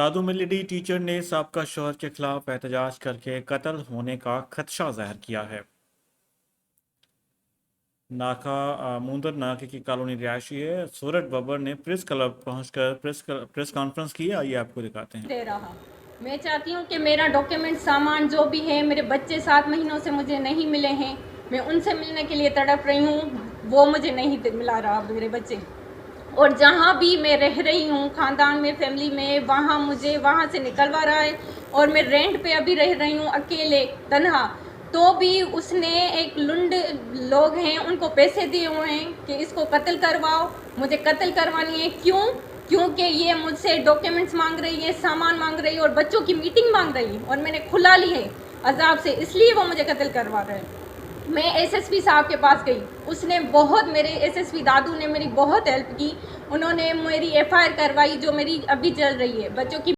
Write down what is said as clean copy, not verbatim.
दादू मिलिडी teacher ने साबका शौहर के खिलाफ एहतजाज करके कत्ल होने का खदशा जाहिर किया है। नाका मुंदर नाके की कॉलोनी रिहायशी है। सूरज बब्बर ने प्रेस क्लब पहुंचकर प्रेस कॉन्फ्रेंस की। आइए आपको दिखाते हैं। दे रहा मैं चाहती हूँ कि मेरा डॉक्यूमेंट सामान जो भी है, मेरे बच्चे 7 महीनों से मुझे नहीं मिले हैं, मैं उनसे मिलने के लिए तड़प रही हूँ, वो मुझे नहीं मिला रहा मेरे बच्चे। और जहाँ भी मैं रह रही हूँ ख़ानदान में, फैमिली में, वहाँ मुझे वहाँ से निकलवा रहा है। और मैं रेंट पे अभी रह रही हूँ अकेले तन्हा, तो भी उसने एक लुंड लोग हैं उनको पैसे दिए हुए हैं कि इसको कत्ल करवाओ, मुझे कत्ल करवानी है। क्यों? क्योंकि ये मुझसे डॉक्यूमेंट्स मांग रही है, सामान मांग रही है और बच्चों की मीटिंग मांग रही है, और मैंने खुला ली है अजाब से, इसलिए वो मुझे कत्ल करवा रहे हैं। मैं एसएसपी साहब के पास गई, उसने बहुत, मेरे एसएसपी दादू ने मेरी बहुत हेल्प की। उन्होंने मेरी एफआईआर करवाई जो मेरी अभी चल रही है। बच्चों की